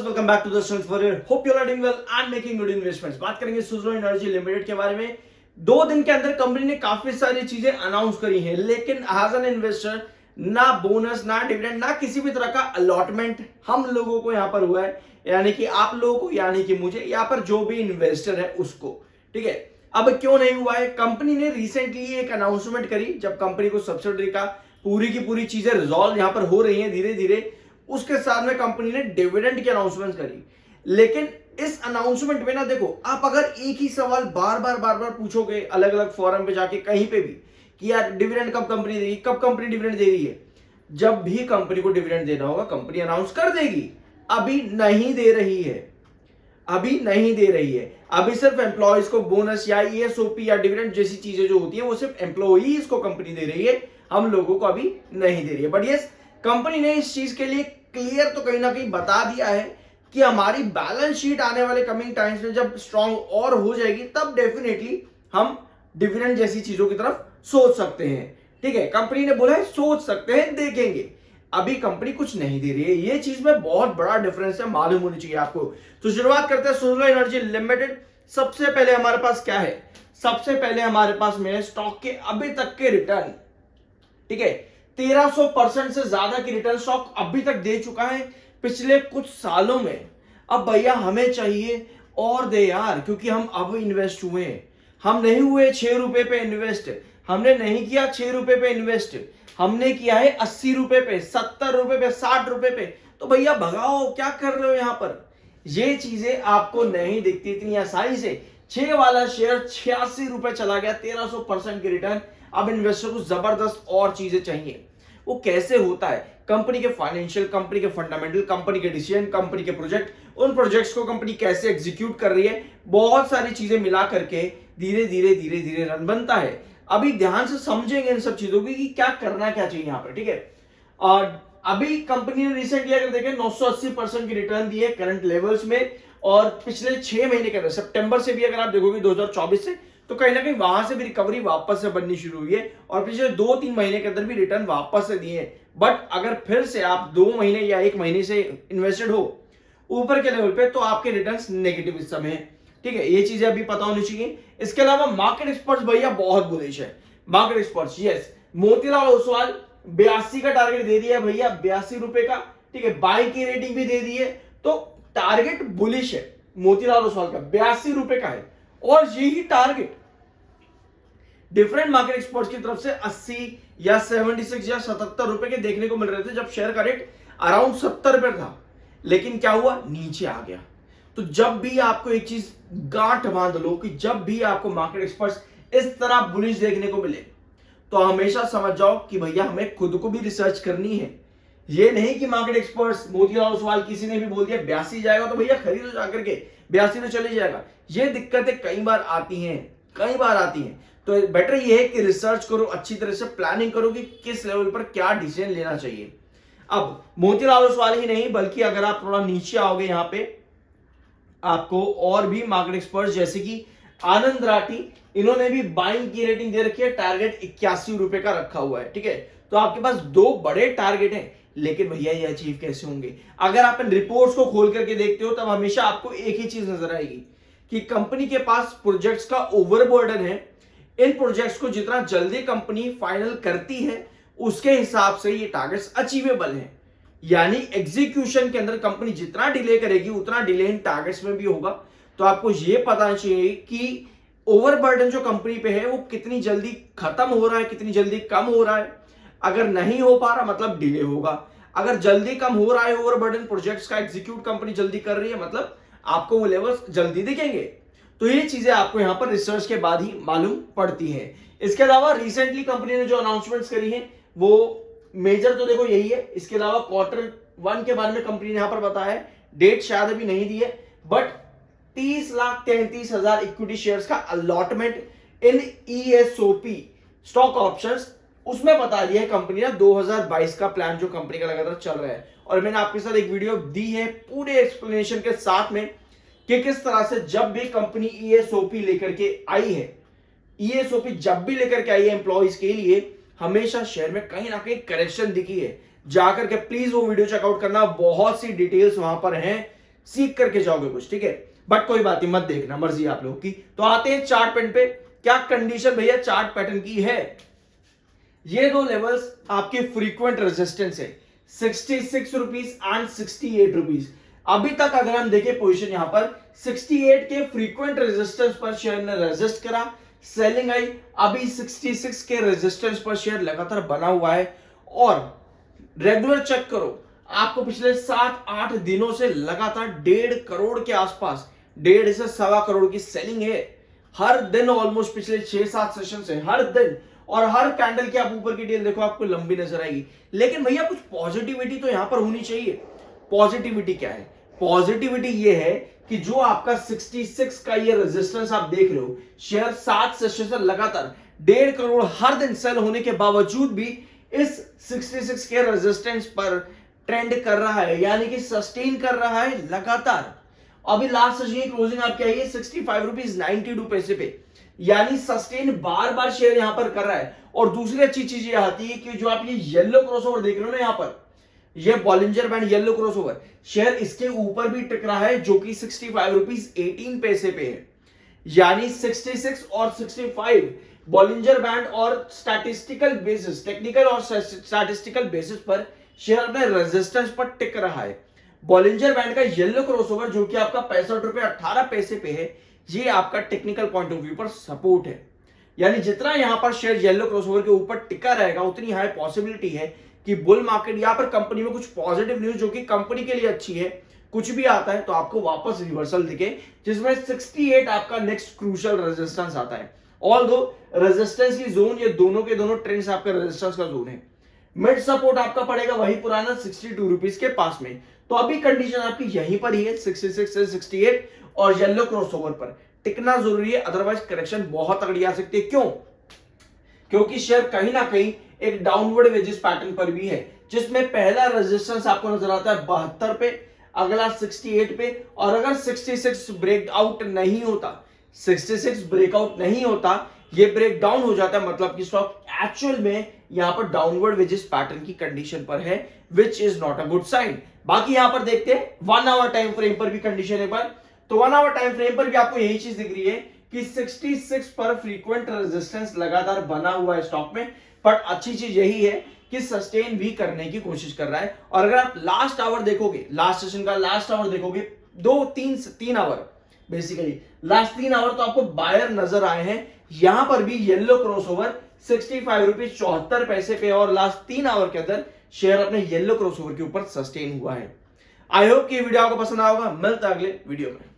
Welcome back to the strength for your hope you are doing well and making good investments. बात करेंगे Suzlon energy limited के बारे में। 2 दिन के अंदर कंपनी ने काफी सारी चीजें अनाउंस करी हैं, लेकिन एज एन इन्वेस्टर ना बोनस ना डिविडेंड ना किसी भी तरह का अलॉटमेंट हम लोगों को यहाँ पर हुआ है, यानी कि आप लोगों को, यानी कि मुझे, यहाँ पर जो भी इन्वेस्टर है उसको। ठीक है, अब क्यों नहीं हुआ है? कंपनी ने रिसेंटली एक अनाउंसमेंट करी, जब कंपनी को सब्सिडरी का पूरी की पूरी चीजें रिजॉल्व यहाँ पर हो रही हैं धीरे धीरे, उसके साथ में कंपनी ने डिविडेंड की अनाउंसमेंट करी। लेकिन इस अनाउंसमेंट में ना, देखो, आप अगर एक ही सवाल बार बार पूछोगे अलग अलग फोरम पे जाके कहीं पे भी कि यार डिविडेंड कब कंपनी देगी, कब कंपनी डिविडेंड दे रही है, जब भी कंपनी को डिविडेंड देना होगा कंपनी अनाउंस कर देगी। अभी नहीं दे रही है, अभी नहीं दे रही है। अभी सिर्फ एम्प्लॉयज को बोनस या ईएसओपी या डिविडेंड जैसी चीजें जो होती है वो सिर्फ एम्प्लॉयज को कंपनी दे रही है, हम लोगों को अभी नहीं दे रही है। बट यस, कंपनी ने इस चीज के लिए क्लियर तो कहीं ना कहीं बता दिया है कि हमारी बैलेंस शीट आने वाले कमिंग टाइम्स में जब स्ट्रांग और हो जाएगी तब डेफिनेटली हम डिविडेंड जैसी चीजों की तरफ सोच सकते हैं। ठीक है, कंपनी ने बोला है सोच सकते हैं, देखेंगे। अभी कंपनी कुछ नहीं दे रही है, ये चीज में बहुत बड़ा डिफरेंस है, मालूम होनी चाहिए आपको। तो शुरुआत करते हैं सुज़लोन एनर्जी लिमिटेड। सबसे पहले हमारे पास क्या है? सबसे पहले हमारे पास में स्टॉक के अभी तक के रिटर्न। ठीक है, 1300% से ज्यादा की रिटर्न स्टॉक अभी तक दे चुका है पिछले कुछ सालों में। अब भैया हमें चाहिए और दे यार, क्योंकि हम अब इन्वेस्ट हुए हैं। हम नहीं हुए 6 रुपए पे इन्वेस्ट, हमने नहीं किया 6 रुपए पे इन्वेस्ट, हमने किया है 80 रुपए पे, 70 रुपए पे, 60 रुपए पे। तो भैया भगाओ, क्या कर रहे हो यहां पर? ये चीजें आपको नहीं दिखती इतनी आसानी से। 6 वाला शेयर 86 रुपए चला गया, 1300% की रिटर्न। अब इन्वेस्टर को जबरदस्त और चीजें चाहिए। वो कैसे होता है? कंपनी के फाइनेंशियल, कंपनी के फंडामेंटल, कंपनी के डिसीजन, कंपनी के प्रोजेक्ट, उन प्रोजेक्ट्स को कंपनी कैसे एग्जीक्यूट कर रही है, बहुत सारी चीजें मिला करके धीरे धीरे रन बनता है। अभी ध्यान से समझेंगे इन सब चीजों की कि क्या करना क्या चाहिए यहाँ पर। ठीक है, और अभी कंपनी ने रिसेंटली अगर देखें 980% की रिटर्न दी है करंट लेवल्स में, और पिछले 6 महीने के अंदर सितंबर से भी अगर आप देखोगे 2024 से, तो कहीं ना कहीं वहां से भी रिकवरी वापस से बननी शुरू हुई है, और पिछले 2-3 महीने के अंदर भी रिटर्न वापस से दिए। बट अगर फिर से आप 2 महीने या 1 महीने से इन्वेस्टेड हो ऊपर के लेवल पे, तो आपके रिटर्न्स नेगेटिव इस समय है। ठीक है, ये चीजें अभी पता होनी चाहिए। इसके अलावा मार्केट एक्सपर्ट्स भैया बहुत बुलिश है। Market experts, yes, Motilal Oswal 82 का टारगेट दे दिया भैया, 82 रुपए का। ठीक है, बाई की रेटिंग भी दे दी है, तो टारगेट बुलिश है मोतीलाल ओसवाल का, 82 रुपए का है। और यही टारगेट डिफरेंट मार्केट एक्सपर्ट्स की तरफ से 80 या 76 या 77 रुपए के देखने को मिल रहे थे, जब शेयर का रेट अराउंड 70 रुपए था। लेकिन क्या हुआ? नीचे आ गया। तो जब भी आपको एक चीज गांठ बांध लो कि जब भी आपको मार्केट एक्सपर्ट्स इस तरह बुलिश देखने को मिले, तो हमेशा समझ जाओ कि भैया हमें खुद को भी रिसर्च करनी है। ये नहीं कि मार्केट एक्सपर्ट्स, मोतीलाल ओसवाल किसी ने भी बोल दिया 82 जाएगा तो भैया खरीदो जाकर के, 82 तो चले जाएगा। ये दिक्कतें कई बार आती हैं, कई बार आती हैं। तो बेटर ये है कि रिसर्च करो, अच्छी तरह से प्लानिंग करो कि किस लेवल पर क्या डिसीजन लेना चाहिए। अब मोतीलाल ओसवाल ही नहीं, बल्कि अगर आप थोड़ा नीचे आओगे यहाँ पे, आपको और भी मार्केट एक्सपर्ट्स जैसे कि आनंद राठी, इन्होंने भी बाइंग की रेटिंग दे रखी है, टारगेट 81 रुपए का रखा हुआ है। ठीक है, तो आपके पास 2 बड़े टारगेट हैं, लेकिन भैया ये अचीव कैसे होंगे? अगर आप इन रिपोर्ट्स को खोल करके देखते हो, तब हमेशा आपको एक ही चीज नजर आएगी कि कंपनी के पास प्रोजेक्ट्स का ओवरबर्डन है। इन प्रोजेक्ट्स को जितना जल्दी कंपनी फाइनल करती है, उसके हिसाब से ये टारगेट्स अचीवेबल हैं। यानी एग्जीक्यूशन के अंदर कंपनी जितना डिले करेगी, उतना डिले इन टारगेट्स में भी होगा। तो आपको ये पता चाहिए कि ओवरबर्डन जो कंपनी पे है वो कितनी जल्दी खत्म हो रहा है, कितनी जल्दी कम हो रहा है। अगर नहीं हो पा रहा मतलब डिले होगा, अगर जल्दी कम हो रहा है ओवरबर्डन प्रोजेक्ट्स का एग्जीक्यूट कंपनी जल्दी कर रही है, मतलब आपको वो लेवल्स जल्दी दिखेंगे। तो ये चीजें आपको यहां पर रिसर्च के बाद ही मालूम पड़ती है। इसके अलावा रिसेंटली कंपनी ने जो अनाउंसमेंट्स करी है वो मेजर तो देखो यही है। इसके अलावा Q1 के बारे में कंपनी ने यहां पर बताया है, डेट शायद अभी नहीं दी है, बट 30,33,000 इक्विटी शेयर्स का allotment in ESOP stock options, उसमें बता दिया है कंपनी ने 2022 का प्लान जो कंपनी का लगातार चल रहा है। और मैंने आपके साथ एक वीडियो दी है पूरे एक्सप्लेनेशन के साथ में कि किस तरह से जब भी कंपनी ईएसओपी लेकर के आई है, ईएसओपी जब भी लेकर के आई है एम्प्लॉइज के लिए, हमेशा शेयर में कहीं ना कहीं करेक्शन दिखी है। जाकर के प्लीज वो वीडियो चेकआउट करना, बहुत सी डिटेल्स वहां पर हैं सीख करके जाओगे कुछ, ठीक है। बट कोई बात नहीं, मत देखना, मर्जी आप लोगों की। तो आते हैं चार्ट पैटर्न पे। क्या कंडीशन भैया चार्ट पैटर्न की है? ये दो लेवल्स आपके फ्रीक्वेंट रेजिस्टेंस है, 66 रुपीज एंड 68 रुपीज। अभी तक अगर हम देखें पोजीशन यहां पर 68 के फ्रीक्वेंट रेजिस्टेंस पर शेयर ने रेजिस्ट करा, सेलिंग आई। अभी 66 के रेजिस्टेंस पर शेयर लगातार बना हुआ है और रेगुलर चेक करो, आपको पिछले 7-8 दिनों से लगातार 1.5 करोड़ के आसपास, 1.5 से 1.25 करोड़ की सेलिंग है हर दिन। ऑलमोस्ट पिछले 6-7 सेशन से हर दिन, और हर कैंडल की आप ऊपर की डील देखो आपको लंबी नजर आएगी। लेकिन भैया कुछ पॉजिटिविटी तो यहां पर होनी चाहिए। पॉजिटिविटी क्या है? पॉजिटिविटी ये है कि जो आपका 66 का ये रेजिस्टेंस आप देख रहे हो, शेयर 7 सेशन से लगातार 1.5 करोड़ हर दिन सेल होने के बावजूद भी इस 66 के रेजिस्टेंस पर ट्रेंड कर रहा है, यानी कि सस्टेन कर रहा है लगातार। अभी लास्ट सेशन की क्लोजिंग आपकी आई है 65 रुपीज 92 पैसे पे, यानी सस्टेन बार बार शेयर यहां पर कर रहा है। और दूसरी अच्छी चीज ये आती है कि जो आप ये येलो क्रॉसओवर देख रहे हो ना यहां पर, ये Bollinger band yellow crossover, share इसके ऊपर भी टिक रहा है जो कि 65 रुपीज 18 पैसे पे है। यानी 66 और 65 बॉलिंजर बैंड और स्टैटिस्टिकल बेसिस, टेक्निकल और स्टैटिस्टिकल बेसिस पर शेयर अपने रेजिस्टेंस पर टिक रहा है। बॉलिंजर बैंड का येलो क्रॉसओवर जो कि आपका 65 रुपए 18 पैसे पे है, ये आपका टेक्निकल पॉइंट ऑफ व्यू पर सपोर्ट है। यानी जितना यहां पर शेयर येलो क्रॉसओवर के ऊपर टिका रहेगा, उतनी हाई पॉसिबिलिटी है कि बुल मार्केट यहां पर कंपनी में कुछ पॉजिटिव न्यूज जो कि कंपनी के लिए अच्छी है, कुछ भी आता है तो आपको वापस रिवर्सल दिखे, जिसमें 68 आपका नेक्स्ट क्रूशियल रेजिस्टेंस आता है। ऑल्दो रेजिस्टेंस की जोन, ये दोनों के दोनों ट्रेंड्स आपका रेजिस्टेंस का जोन है। मिड सपोर्ट आपका पड़ेगा वही पुराना 62 रुपीज के पास में। तो अभी कंडीशन आपकी यहीं पर ही है, 66 से 68 और येलो क्रॉसओवर पर टिकना जरूरी है, अदरवाइज करेक्शन बहुत तगड़ी आ सकती है। क्यों? क्योंकि शेयर कहीं ना कहीं एक डाउनवर्ड वेजेस पैटर्न पर भी है, जिसमें पहला रेजिस्टेंस आपको नजर आता है 72 पे, अगला 68 पे। और अगर 66 ब्रेकआउट नहीं होता, 66 ब्रेकआउट नहीं होता, ये ब्रेक डाउन हो जाता है, मतलब कि स्टॉक एक्चुअल में यहां पर डाउनवर्ड वेजेस पैटर्न की कंडीशन पर है, which is not a good sign. बाकी यहां पर देखते हैं 1 आवर टाइम फ्रेम पर भी कंडीशन एक बार। तो 1 आवर टाइम फ्रेम पर भी आपको यही चीज दिख रही है कि 66 पर फ्रीक्वेंट रेजिस्टेंस लगातार बना हुआ है स्टॉक में। बट अच्छी चीज यही है कि सस्टेन भी करने की कोशिश कर रहा है। और अगर आप लास्ट आवर देखोगे, लास्ट सेशन का लास्ट आवर देखोगे, 3 आवर बेसिकली, लास्ट 3 आवर तो आपको बायर नजर आए हैं। यहां पर भी येलो क्रॉसओवर 65 रुपीज 74 पैसे पे, और लास्ट 3 आवर के अंदर शेयर अपने येलो क्रॉसओवर के ऊपर सस्टेन हुआ है। आई होप कि वीडियो आपको पसंद आएगा। मिलता है अगले वीडियो में।